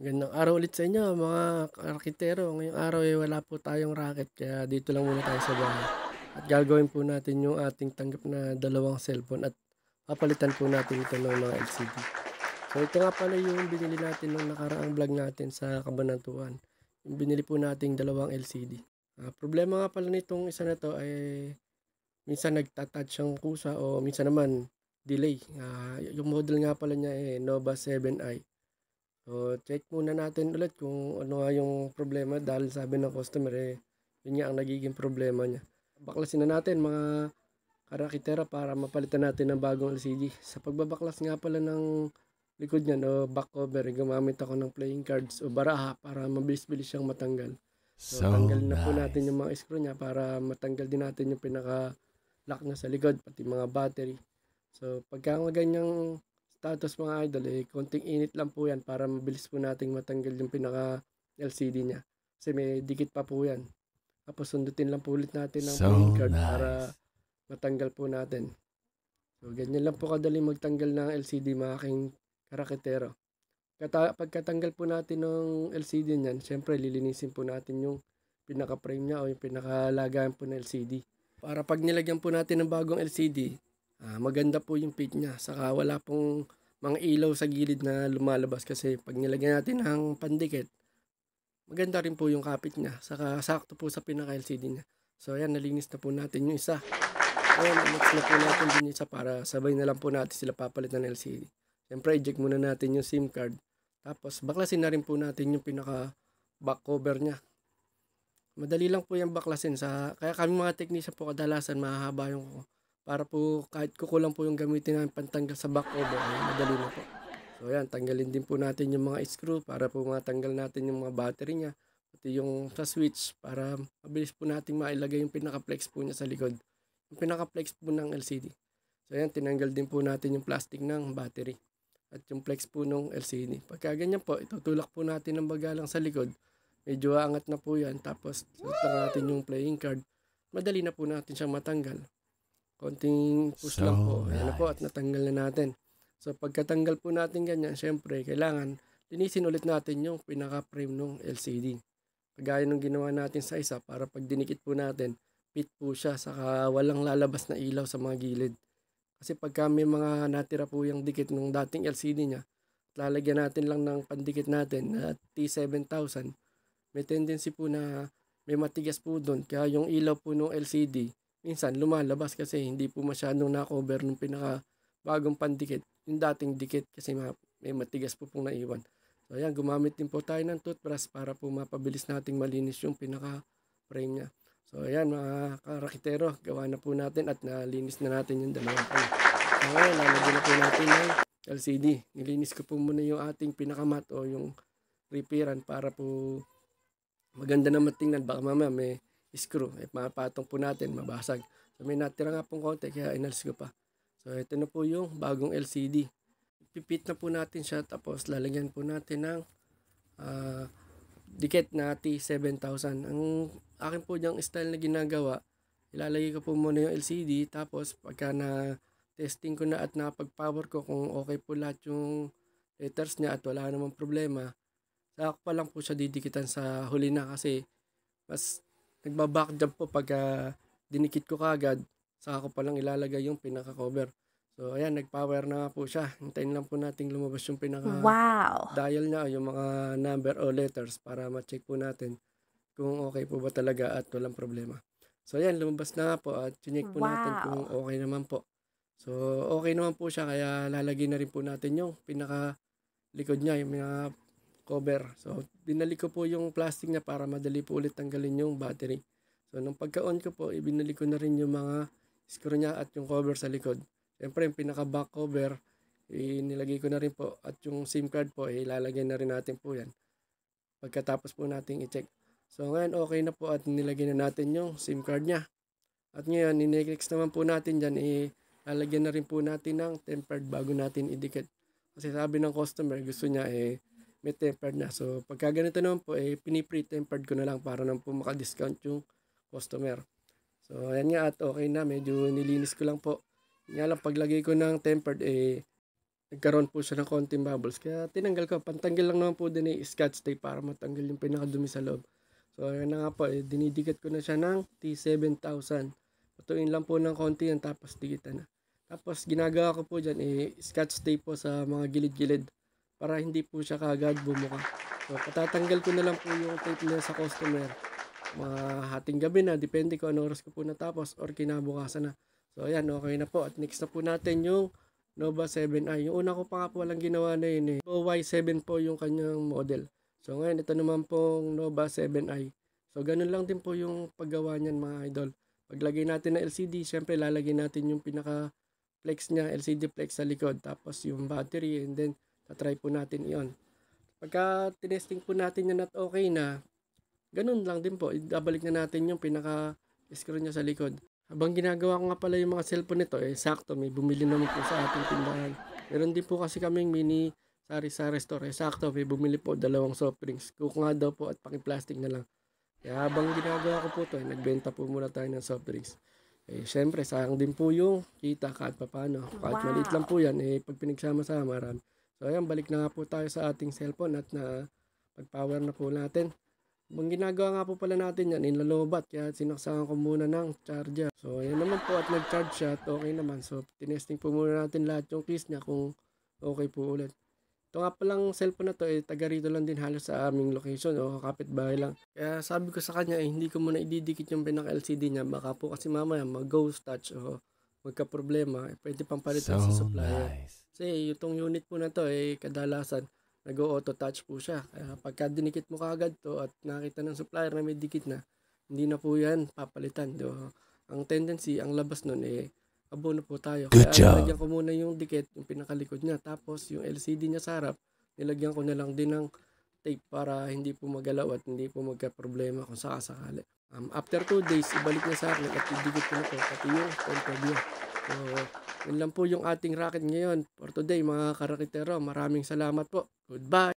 Magandang araw ulit sa inyo mga raketero. Ngayong araw ay wala po tayong racket kaya dito lang muna tayo sa bahay. At gagawin po natin yung ating tanggap na dalawang cellphone at papalitan po natin ito ng mga LCD. So ito nga pala yung binili natin nung nakaraang vlog natin sa Kabanatuan. Yung binili po nating dalawang LCD. Problema nga pala nitong isa na to ay minsan nagtatouch ang kusa o minsan naman delay. Yung model nga pala niya Nova 7i. So, check muna natin ulit kung ano nga yung problema dahil sabi ng customer yun nga ang nagiging problema niya. Baklasin na natin mga karakitera para mapalitan natin ng bagong LCD. Sa pagbabaklas nga pala ng likod niya o back cover, gumamit ako ng playing cards o baraha para mabilis-bilis siyang matanggal. So, tanggalin na po natin yung mga screw niya para matanggal din natin yung pinaka-lock na sa likod, pati mga battery. So, pagka ganyang status mga idol, konting init lang po yan para mabilis po nating matanggal yung pinaka LCD niya. Kasi may dikit pa po yan. Tapos sundutin lang po ulit natin ng playing card para matanggal po natin. So, ganyan lang po kadali magtanggal ng LCD mga aking karaketero. Pagkatanggal po natin ng LCD niyan, syempre lilinisin po natin yung pinaka-frame niya o yung pinaka-lagayan po ng LCD. Para pag nilagyan po natin ng bagong LCD, maganda po yung fit niya. Saka wala pong mga ilaw sa gilid na lumalabas kasi pag nilagyan natin ng pandikit, maganda rin po yung kapit niya. Saka sakto po sa pinaka-LCD niya. So ayan, nalinis na po natin yung isa. Ayan, next na po natin din isa para sabay na lang po natin sila papalitan ng LCD. Siyempre, eject muna natin yung SIM card. Tapos, baklasin na rin po natin yung pinaka back cover niya. Madali lang po yung baklasin. Kaya kami mga technician po kadalasan mahahaba yung para po kahit kukulang po yung gamitin namin pantanggal sa back cover, madali na po. So yan, tanggalin din po natin yung mga screw para po matanggal natin yung mga battery niya. Pati yung sa switch para mabilis po natin mailagay yung pinaka-flex po niya sa likod. Yung pinaka-flex po ng LCD. So yan, tinanggal din po natin yung plastic ng battery at yung flex po ng LCD. Pagka ganyan po, itutulak po natin ng bagalang sa likod. Medyo aangat na po yan. Tapos, suot natin yung playing card. Madali na po natin siyang matanggal. Konting push lang po. Ayan na po at natanggal na natin. So, pagkatanggal po natin ganyan, syempre, kailangan linisin ulit natin yung pinaka-frame ng LCD. Kagaya ng ginawa natin sa isa para pag dinikit po natin, fit po siya. Saka walang lalabas na ilaw sa mga gilid. Kasi pagka may mga natira po yung dikit ng dating LCD niya, lalagyan natin lang ng pandikit natin na T7000, may tendency po na may matigas po doon. Kaya yung ilaw po ng LCD, minsan lumalabas kasi hindi po masyadong na-cover ng pinaka bagong pandikit, yung dating dikit kasi may matigas po pong naiwan. So ayan, gumamit din po tayo ng toothbrush para po mapabilis nating malinis yung pinaka frame niya. So ayan mga karakitero, gawa na po natin at nalinis na natin yung dalawang frame. So ngayon, lalagyan na po natin ng LCD. Nilinis ko po muna yung ating pinakamat o yung repairan para po maganda naman tingnan. Baka mamaya may screw, mapatong po natin, mabasag. So may natira nga pong konti kaya inalis ko pa. So ito na po yung bagong LCD. Pipit na po natin siya tapos lalagyan po natin ng dikit na T7000. Ang akin po diyang style na ginagawa, ilalagay ko po muna yung LCD tapos pagka na testing ko na at napag-power ko kung okay po lahat yung letters niya at wala namang problema, saka ko pa lang po siya didikitan sa huli na kasi mas nagbabackjump po pagka dinikit ko kagad, saka ko pa lang ilalagay yung pinaka-cover. So ayan, nag-power na nga po siya. Hintayin lang po natin lumabas yung pinaka-dial niya, yung mga number o letters para ma-check po natin kung okay po ba talaga at walang problema. So ayan, lumabas na nga po at chinek po natin kung okay naman po. So okay naman po siya kaya lalagyan na rin po natin yung pinaka-likod niya, yung mga cover. So binalik ko po yung plastic niya para madali po ulit tanggalin yung battery. So nung pagka-on ko po, ibinalik ko na rin yung mga screw niya at yung cover sa likod. Siyempre, yung pinaka-back cover, nilagay ko na rin po. At yung SIM card po, ilalagay na rin natin po yan. Pagkatapos po natin i-check. So ngayon, okay na po at nilagay na natin yung SIM card niya. At ngayon, ninext naman po natin dyan, lalagyan na rin po natin ng tempered bago natin idikit. Kasi sabi ng customer, gusto niya may tempered na. So pagka ganito naman po, pinipre-tempered ko na lang para naman po maka-discount yung customer. So ayan nga at okay na, medyo nilinis ko lang po. Nga lang paglagay ko ng tempered nagkaroon po siya ng konting bubbles. Kaya tinanggal ko. Pantanggal lang naman po din scotch tape para matanggal yung pinakadumi sa loob. So ayan na nga po, dinidikit ko na siya ng T7000. Patuin lang po ng konti yan tapos dikitan na. Tapos ginagawa ko po dyan, scotch tape po sa mga gilid-gilid para hindi po siya kagad bumuka. So patatanggal ko na lang po yung tape niya sa customer. Mga hating gabi na, depende ko ano oras ko po natapos or kinabukasan na. So ayan, okay na po. At next na po natin yung Nova 7i. Yung una ko pa nga po walang ginawa na yun Y7 po yung kanyang model. So ngayon, ito naman pong Nova 7i. So ganun lang din po yung paggawa niyan mga idol. Paglagay natin ng LCD, syempre lalagay natin yung pinaka flex niya, LCD flex sa likod. Tapos yung battery and then tatry po natin iyon. Pagka tinesting po natin yan at okay na, ganun lang din po. Ibabalik na natin yung pinaka screw niya sa likod. Habang ginagawa ko nga pala yung mga cellphone nito, sakto may bumili naman po sa ating tindahan. Meron din po kasi kaming mini sari-sari store. Sakto may bumili po 2 soft drinks. Coke nga daw po at paki-plastic na lang. Kaya habang ginagawa ko po ito, nagbenta po muna tayo ng soft drinks. Syempre, sayang din po yung kita kahit papano. Kahit maliit lang po yan, pag pinagsama-sama, marami. So ayan, balik na nga po tayo sa ating cellphone at na pag-power na po natin. Ang ginagawa nga po pala natin yan, inlalobat, kaya sinaksakan ko muna ng charger. So ayan naman po at nag-charge siya at okay naman. So tinesting po muna natin lahat yung keys niya kung okay po ulit. Ito nga palang cellphone na to, taga rito lang din halos sa aming location o kapitbahay lang. Kaya sabi ko sa kanya, hindi ko muna ididikit yung pinaka LCD niya. Baka po kasi mamaya mag-ghost touch o magka-problema. Pwede pang palitan sa supplier. Nice. Kasi itong unit po na to, kadalasan nag-auto touch po siya. Kaya pagka dinikit mo kagad to at nakita ng supplier na may dikit na, hindi na po yan papalitan. Ang tendency, ang labas nun abono po tayo. Good Kaya job. nilagyan ko muna yung dikit, yung pinakalikod niya. Tapos yung LCD niya sa harap, nilagyan ko na lang din ng tape para hindi po magalaw at hindi po magka-problema kung sakasakali. After 2 days, ibalik niya sa akin at idikit ko na po pati yung control niya. So, yun lang po yung ating racket ngayon for today mga karakitero. Maraming salamat po. Goodbye!